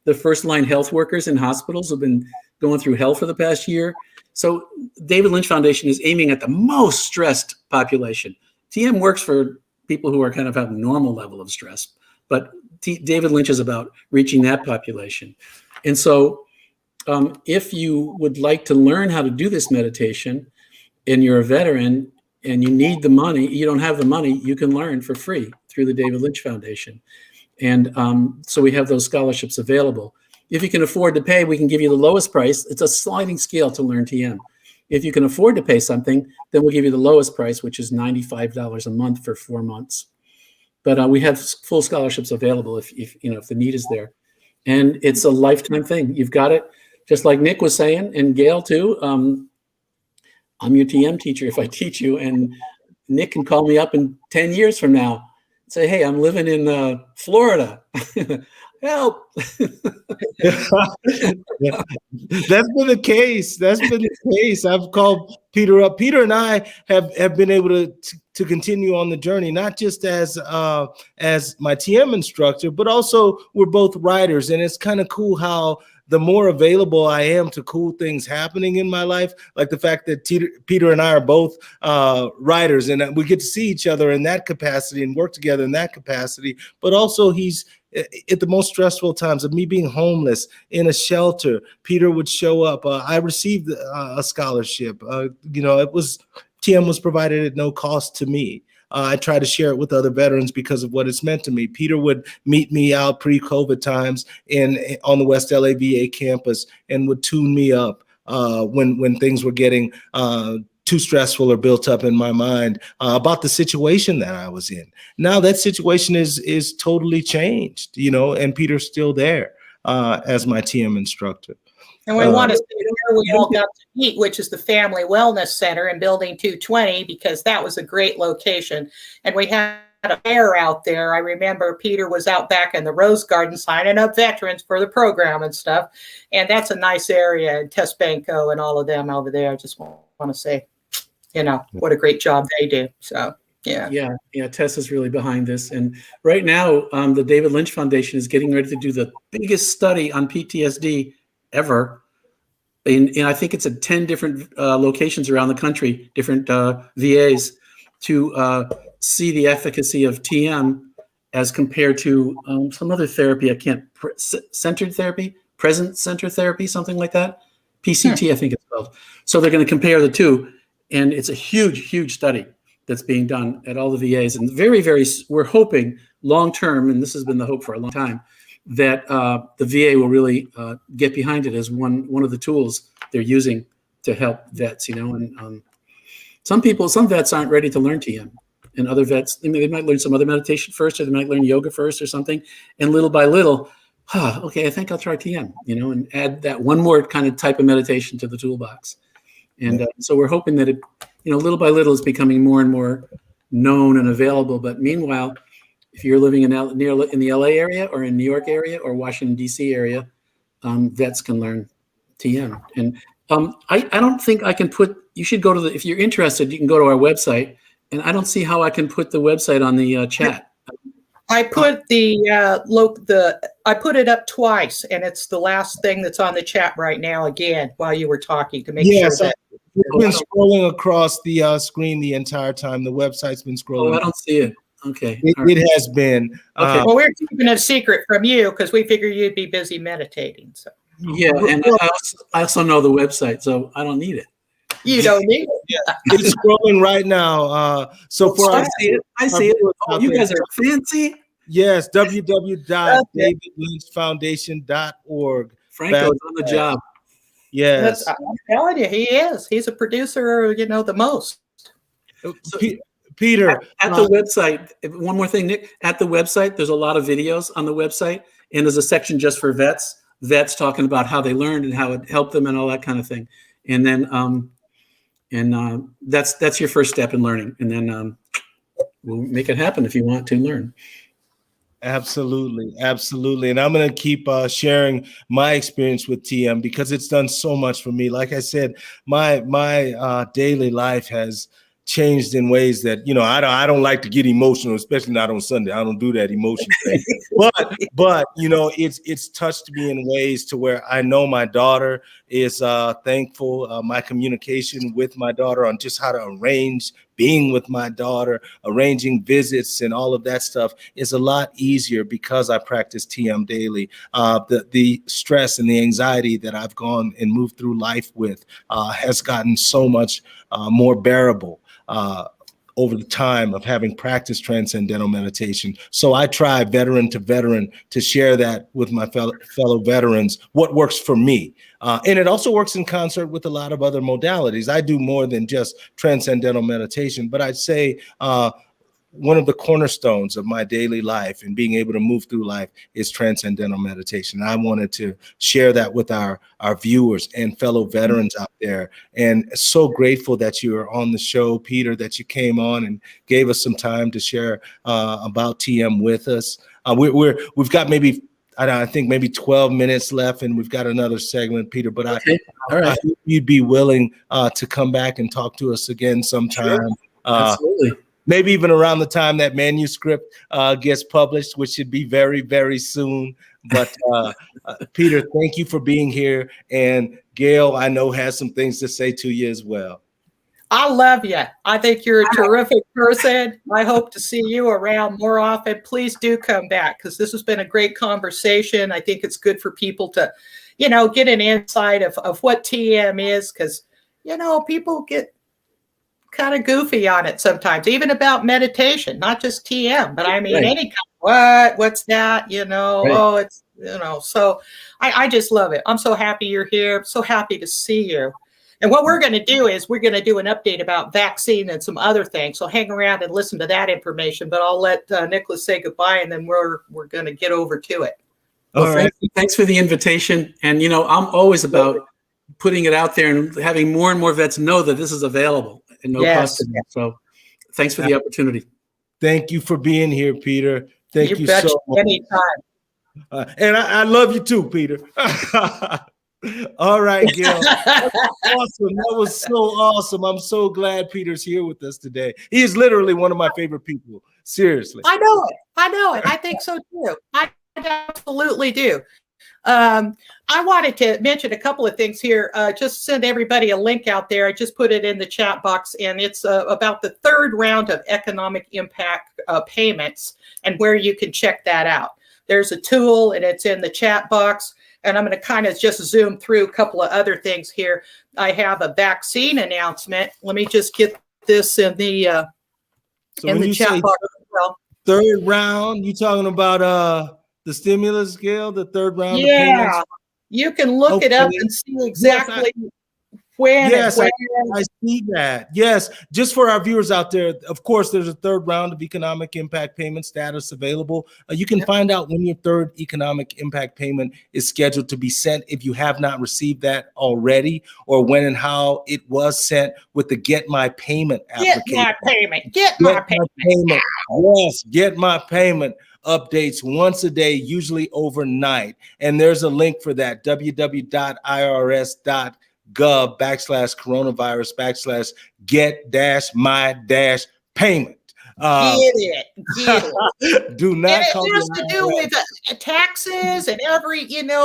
the first line health workers in hospitals who've been going through hell for the past year. So David Lynch Foundation is aiming at the most stressed population. TM works for people who are kind of have a normal level of stress, but David Lynch is about reaching that population. And so if you would like to learn how to do this meditation and you're a veteran and you need the money, you don't have the money, you can learn for free through the David Lynch Foundation. And so we have those scholarships available. If you can afford to pay, we can give you the lowest price. It's a sliding scale to learn TM. If you can afford to pay something, then we'll give you the lowest price, which is $95 a month for 4 months. But we have full scholarships available if the need is there. And it's a lifetime thing. You've got it, just like Nick was saying, and Gail too. I'm your TM teacher if I teach you, and Nick can call me up in 10 years from now and say, hey, I'm living in Florida. Help. That's been the case. I've called Peter up. Peter and I have been able to continue on the journey, not just as my TM instructor, but also we're both writers. And it's kind of cool how the more available I am to cool things happening in my life, like the fact that Peter and I are both writers, and we get to see each other in that capacity and work together in that capacity. But also he's at the most stressful times of me being homeless in a shelter, Peter would show up. I received a scholarship. TM was provided at no cost to me. I try to share it with other veterans because of what it's meant to me. Peter would meet me out pre-COVID times on the West LA VA campus and would tune me up when things were getting too stressful or built up in my mind about the situation that I was in. Now that situation is totally changed, and Peter's still there as my TM instructor. And we want to say where we all got to meet, which is the Family Wellness Center in Building 220, because that was a great location. And we had a fair out there. I remember Peter was out back in the Rose Garden signing up veterans for the program and stuff. And that's a nice area. And Tess Banco and all of them over there. I just want to say, what a great job they do. So, yeah. Yeah. Tess is really behind this. And right now, the David Lynch Foundation is getting ready to do the biggest study on PTSD ever. And I think it's at 10 different locations around the country, different VAs, to see the efficacy of TM as compared to some other therapy. Centered therapy, present center therapy, something like that. PCT, I think it's called. So they're going to compare the two. And it's a huge, huge study that's being done at all the VAs. And we're hoping long-term, and this has been the hope for a long time, that the VA will really get behind it as one of the tools they're using to help vets, and some vets aren't ready to learn TM, and other vets, they might learn some other meditation first, or they might learn yoga first or something. And little by little, Okay, I think I'll try TM, and add that one more kind of type of meditation to the toolbox. And so we're hoping that it, little by little is becoming more and more known and available. But meanwhile, if you're living in the LA area or in New York area or Washington, DC area, vets can learn TM. And I don't think I can you should go to if you're interested, you can go to our website. And I don't see how I can put the website on the chat. I put I put it up twice, and it's the last thing that's on the chat right now again while you were talking to make sure that. It's been scrolling across the screen the entire time. The website's been scrolling. Oh, I don't see it. Okay. It has been. Okay. Well, we're keeping it a secret from you because we figure you'd be busy meditating. So. Yeah, and I also know the website, so I don't need it. You don't need it. Yeah, it's scrolling right now. So for I see it. Oh, you guys are fancy. Yes, www.davidlynchfoundation.org. Franco's on the job. Yes. I'm telling you, he is. He's a producer, the most. So, Peter. At the website, one more thing, Nick. At the website, there's a lot of videos on the website, and there's a section just for vets talking about how they learned and how it helped them and all that kind of thing. And then that's your first step in learning. And then we'll make it happen if you want to learn. Absolutely. And I'm going to keep sharing my experience with TM because it's done so much for me. Like I said, my daily life has changed in ways that, I don't like to get emotional, especially not on Sunday. I don't do that emotion thing. but it's touched me in ways to where I know my daughter is thankful. My communication with my daughter on just how to arrange being with my daughter, arranging visits and all of that stuff is a lot easier because I practice TM daily. The stress and the anxiety that I've gone and moved through life with has gotten so much more bearable over the time of having practiced transcendental meditation. So I try veteran to veteran to share that with my fellow veterans, what works for me. And it also works in concert with a lot of other modalities. I do more than just transcendental meditation, but I'd say one of the cornerstones of my daily life and being able to move through life is transcendental meditation. I wanted to share that with our viewers and fellow veterans out there. And so grateful that you are on the show, Peter, that you came on and gave us some time to share about TM with us. We've got I think maybe 12 minutes left, and we've got another segment, Peter, but okay. All right. I hope you'd be willing to come back and talk to us again sometime. Sure. Absolutely. Maybe even around the time that manuscript gets published, which should be very, very soon. But Peter, thank you for being here. And Gail, I know, has some things to say to you as well. I love you. I think you're a terrific person. I hope to see you around more often. Please do come back because this has been a great conversation. I think it's good for people to, get an insight of what TM is because, people get kind of goofy on it sometimes, even about meditation, not just TM, but I mean, right. any kind of, what's that, Right. Oh, it's, so I just love it. I'm so happy you're here. I'm so happy to see you. And what we're going to do is we're going to do an update about vaccine and some other things. So hang around and listen to that information, but I'll let Nicholas say goodbye and then we're going to get over to it. Well, all right. Thanks for the invitation. And, I'm always about putting it out there and having more and more vets know that this is available and no cost to them. So thanks for the opportunity. Thank you for being here, Peter. Thank you so much. Anytime. And I love you too, Peter. All right, Gail. Awesome. That was so awesome. I'm so glad Peter's here with us today. He is literally one of my favorite people. Seriously. I know it. I think so too. I absolutely do. I wanted to mention a couple of things here. Just send everybody a link out there. I just put it in the chat box, and it's about the third round of economic impact payments and where you can check that out. There's a tool, and it's in the chat box. And I'm going to kind of just zoom through a couple of other things here. I have a vaccine announcement. Let me just get this in the chat box as well. Third round, you talking about the stimulus, Gail, the third round? Yeah, you can look it up and see exactly When Yes, and I see that. Yes, just for our viewers out there, of course, there's a third round of economic impact payment status available. You can find out when your third economic impact payment is scheduled to be sent if you have not received that already, or when and how it was sent with the Get My Payment Get application. my payment. Get Get my payment. payment. Yes, Get My Payment updates once a day, usually overnight. And there's a link for that, www.irs.gov/coronavirus/get-my-payment. Get it. Get it. Do And not it call has the to do IRS. with taxes and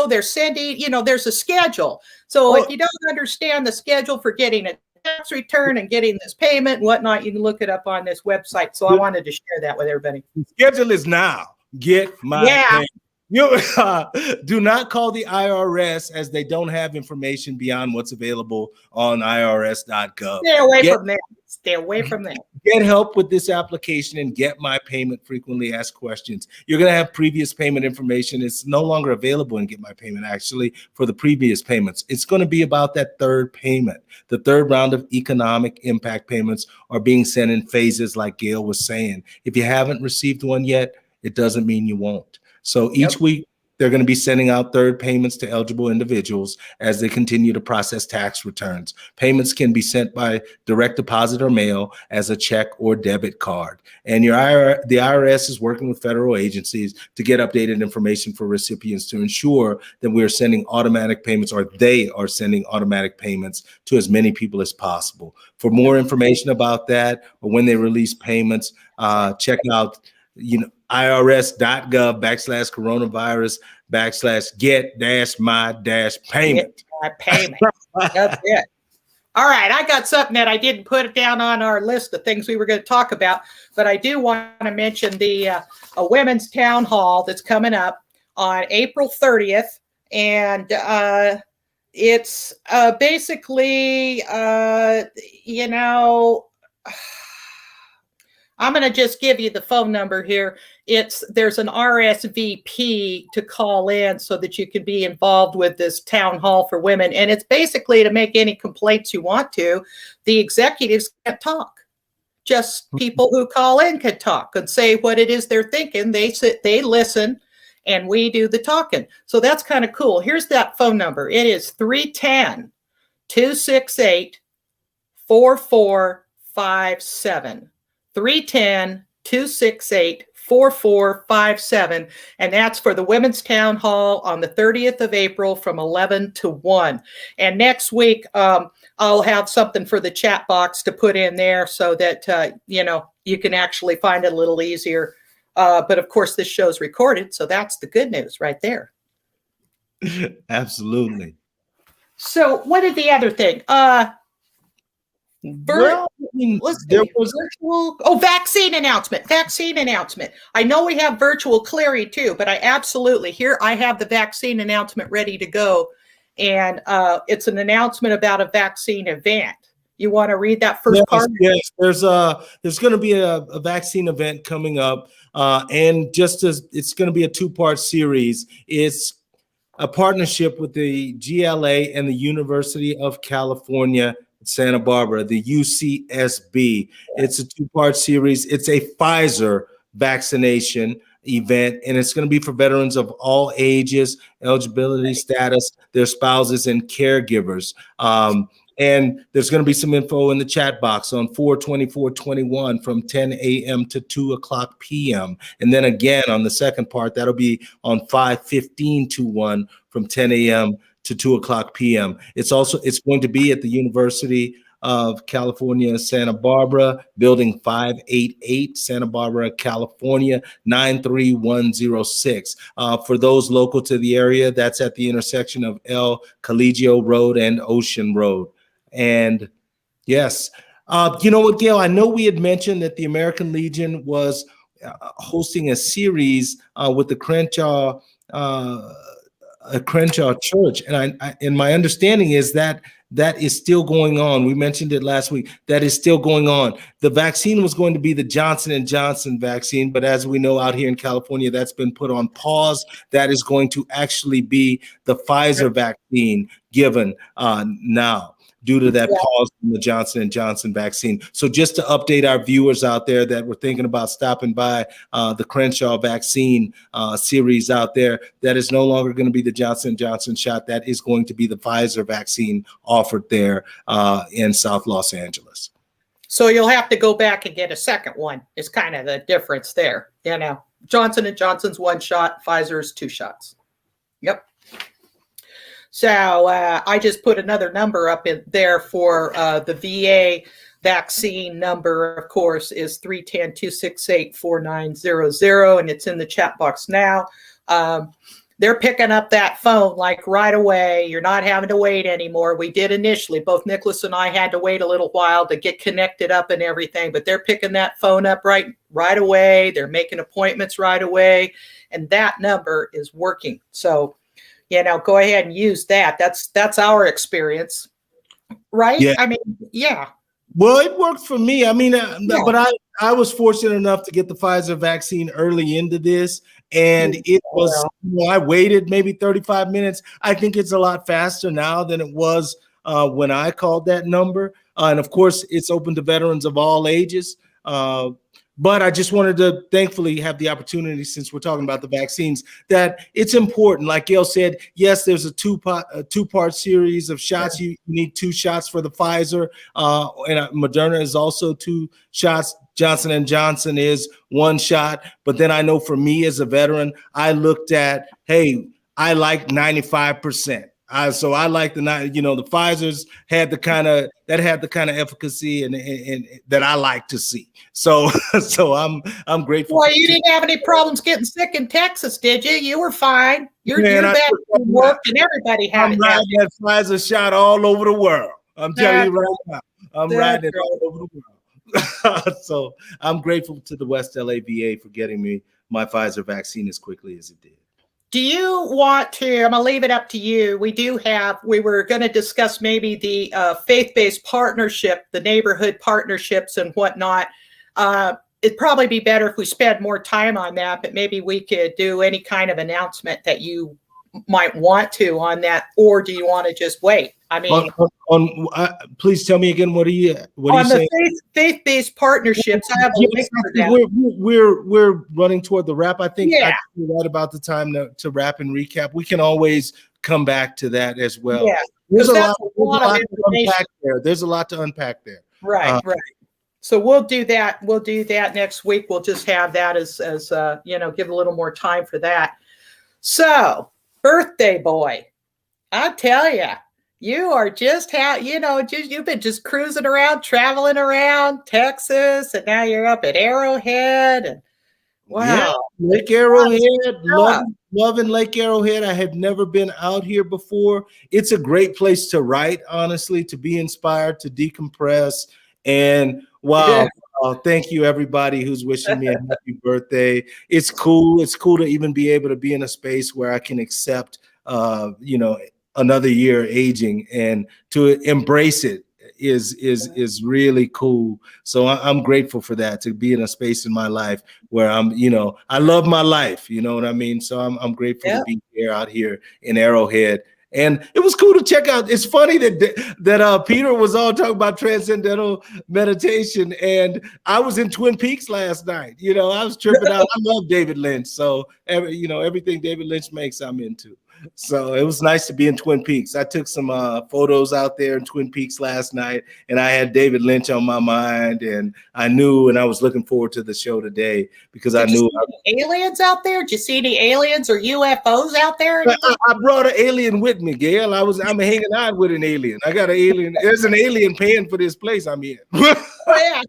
they're sending, there's a schedule. So if you don't understand the schedule for getting a tax return and getting this payment and whatnot, you can look it up on this website. So I wanted to share that with everybody. The schedule is now. Get my payment. You do not call the IRS, as they don't have information beyond what's available on irs.gov. Stay away from that. Stay away from that. Get help with this application and Get My Payment frequently asked questions. You're going to have previous payment information. It's no longer available in Get My Payment, actually, for the previous payments. It's going to be about that third payment. The third round of economic impact payments are being sent in phases, like Gail was saying. If you haven't received one yet, it doesn't mean you won't. So each week, they're going to be sending out third payments to eligible individuals as they continue to process tax returns. Payments can be sent by direct deposit or mail, as a check or debit card. And the IRS is working with federal agencies to get updated information for recipients to ensure that we're sending automatic payments, or they are sending automatic payments to as many people as possible. For more information about that, or when they release payments, check out irs.gov/coronavirus/get-my-payment. My payment. That's it. All right, I got something that I didn't put down on our list of things we were going to talk about, but I do want to mention the a women's town hall that's coming up on April 30th, and it's basically, I'm going to just give you the phone number here. There's an RSVP to call in so that you can be involved with this town hall for women. And it's basically to make any complaints you want to. The executives can't talk. Just people who call in can talk and say what it is they're thinking. They sit, they listen, and we do the talking. So that's kind of cool. Here's that phone number. It is 310-268-4457. 310-268-4457. And that's for the Women's Town Hall on the 30th of April from 11 to 1. And next week, I'll have something for the chat box to put in there so that, you can actually find it a little easier. But of course, this show's recorded. So that's the good news right there. Absolutely. So what is the other thing? Virtual vaccine announcement. I know we have virtual clearing too, but I have the vaccine announcement ready to go. And it's an announcement about a vaccine event. You want to read that first part? Yes, there's going to be a vaccine event coming up, and it's going to be a two-part series. It's a partnership with the GLA and the University of California, Santa Barbara, the UCSB. It's a two-part series. It's a Pfizer vaccination event, and it's going to be for veterans of all ages, eligibility status, their spouses, and caregivers. And there's going to be some info in the chat box on 4/24/21 from 10 a.m. to 2 o'clock p.m. And then again on the second part, that'll be on 5/15/21 from 10 a.m. to 2 o'clock p.m. It's going to be at the University of California, Santa Barbara, building 588, Santa Barbara, California, 93106. For those local to the area, that's at the intersection of El Colegio Road and Ocean Road. And yes, you know what, Gail, I know we had mentioned that the American Legion was hosting a series with the Crenshaw Church, and my understanding is that is still going on. We mentioned it last week. That is still going on. The vaccine was going to be the Johnson & Johnson vaccine, but as we know out here in California, that's been put on pause. That is going to actually be the Pfizer vaccine given now. due to that pause from the Johnson & Johnson vaccine. So just to update our viewers out there that were thinking about stopping by the Crenshaw vaccine series out there, that is no longer going to be the Johnson & Johnson shot. That is going to be the Pfizer vaccine offered there in South Los Angeles. So you'll have to go back and get a second one. Is kind of the difference there. You know, Johnson & Johnson's 1 shot, Pfizer's 2 shots. Yep. So I just put another number up in there for the VA vaccine number, of course, is 310-268-4900, and it's in the chat box now. They're picking up that phone like right away. You're not having to wait anymore. We did initially. Both Nicholas and I had to wait a little while to get connected up and everything, but they're picking that phone up right away. They're making appointments right away, and that number is working. So, you know, go ahead and use that. That's our experience, right? Yeah. I mean, yeah. Well, it worked for me. I mean, but I was fortunate enough to get the Pfizer vaccine early into this, and it was, I waited maybe 35 minutes. I think it's a lot faster now than it was when I called that number. And of course, it's open to veterans of all ages. But I just wanted to thankfully have the opportunity, since we're talking about the vaccines, that it's important. Like Gail said, yes, there's a two-part series of shots. You need 2 shots for the Pfizer, and Moderna is also 2 shots. Johnson & Johnson is 1 shot. But then I know for me as a veteran, I looked at, hey, I like 95%. So I like the Pfizer's had the kind of efficacy and that I like to see. So I'm grateful. Well, you didn't have any problems getting sick in Texas, did you? You were fine. Your vaccine worked, and everybody had it. I'm riding that Pfizer shot all over the world. I'm telling you right now. I'm riding it all over the world. So I'm grateful to the West LA VA for getting me my Pfizer vaccine as quickly as it did. Do you want to, I'm going to leave it up to you. We were going to discuss maybe the faith-based partnership, the neighborhood partnerships and whatnot. It'd probably be better if we spend more time on that, but maybe we could do any kind of announcement that you might want to on that, or do you want to just wait? I mean, please tell me again. What are you saying? The faith-based partnerships. I have a link for that. We're running toward the wrap. I think right about the time to wrap and recap. We can always come back to that as well. Yeah, there's a lot to unpack there. There's a lot to unpack there. Right, right. So we'll do that. We'll do that next week. We'll just have that as give a little more time for that. So, birthday boy, I tell you. You are just you've been just cruising around, traveling around Texas, and now you're up at Arrowhead. And wow, yeah, Lake Arrowhead, loving Lake Arrowhead. I have never been out here before. It's a great place to write, honestly, to be inspired, to decompress, and wow. Thank you, everybody who's wishing me a happy birthday. It's cool. It's cool to even be able to be in a space where I can accept, another year aging, and to embrace it is really cool. So I'm grateful for that, to be in a space in my life where I love my life. You know what I mean? So I'm grateful to be here out here in Arrowhead. And it was cool to check out. It's funny that Peter was all talking about transcendental meditation, and I was in Twin Peaks last night. I was tripping out. I love David Lynch, so everything David Lynch makes, I'm into. So it was nice to be in Twin Peaks. I took some photos out there in Twin Peaks last night, and I had David Lynch on my mind, and I was looking forward to the show today because I knew. Aliens out there? Did you see any aliens or UFOs out there? I brought an alien with me, Gail. I'm hanging out with an alien. I got an alien. There's an alien paying for this place I'm in. Oh, yeah.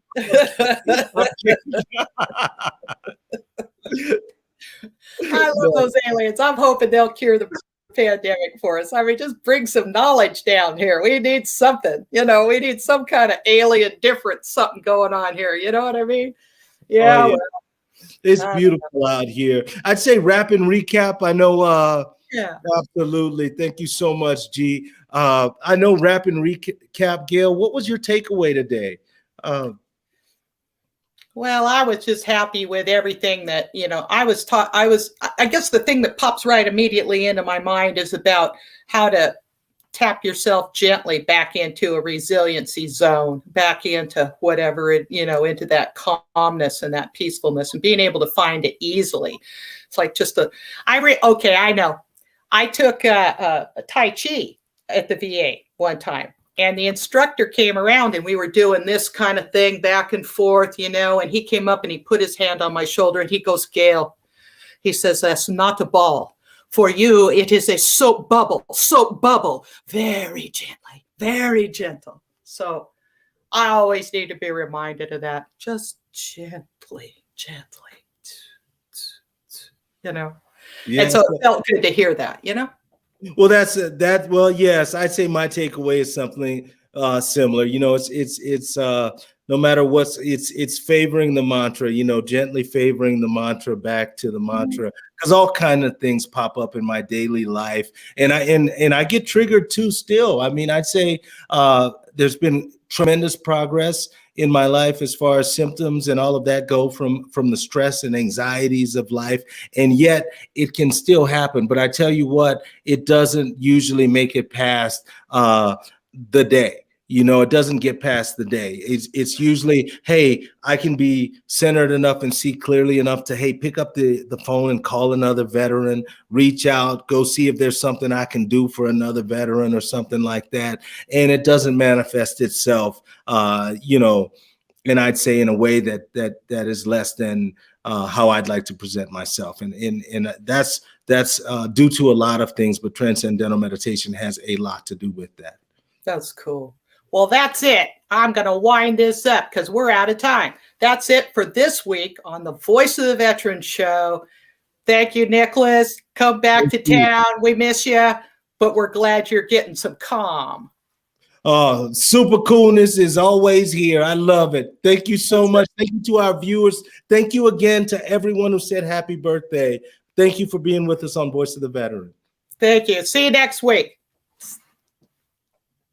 I love those aliens. I'm hoping they'll cure the pandemic for us. I mean, just bring some knowledge down here. We need something, we need some kind of alien difference, something going on here. You know what I mean? Yeah. Oh, yeah. It's beautiful out here. I'd say wrap and recap. I know. Absolutely. Thank you so much, G. I know wrap and recap, Gail. What was your takeaway today? Well, I was just happy with everything that, I was taught. I guess the thing that pops right immediately into my mind is about how to tap yourself gently back into a resiliency zone, back into whatever it, into that calmness and that peacefulness, and being able to find it easily. It's like just okay, I know. I took a Tai Chi at the VA one time, and the instructor came around and we were doing this kind of thing back and forth, and he came up and he put his hand on my shoulder and he goes, Gail, he says, that's not a ball. For you, it is a soap bubble, very gently, very gentle. So I always need to be reminded of that. Just gently. Yeah. And so it felt good to hear that, Well, well, yes, I'd say my takeaway is something similar. It's no matter it's favoring the mantra, gently favoring the mantra back to the mantra, because all kind of things pop up in my daily life, and I get triggered too still. I mean, I'd say there's been tremendous progress in my life as far as symptoms and all of that go from the stress and anxieties of life, and yet it can still happen. But I tell you what, it doesn't usually make it past the day. It doesn't get past the day. It's usually, hey, I can be centered enough and see clearly enough to, hey, pick up the phone and call another veteran, reach out, go see if there's something I can do for another veteran or something like that. And it doesn't manifest itself, and I'd say in a way that is less than how I'd like to present myself. And that's due to a lot of things, but transcendental meditation has a lot to do with that. That's cool. Well, that's it. I'm going to wind this up because we're out of time. That's it for this week on the Voice of the Veteran Show. Thank you, Nicholas. Come back to town. We miss you, but we're glad you're getting some calm. Oh, super coolness is always here. I love it. Thank you so much. Thank you to our viewers. Thank you again to everyone who said happy birthday. Thank you for being with us on Voice of the Veteran. Thank you. See you next week.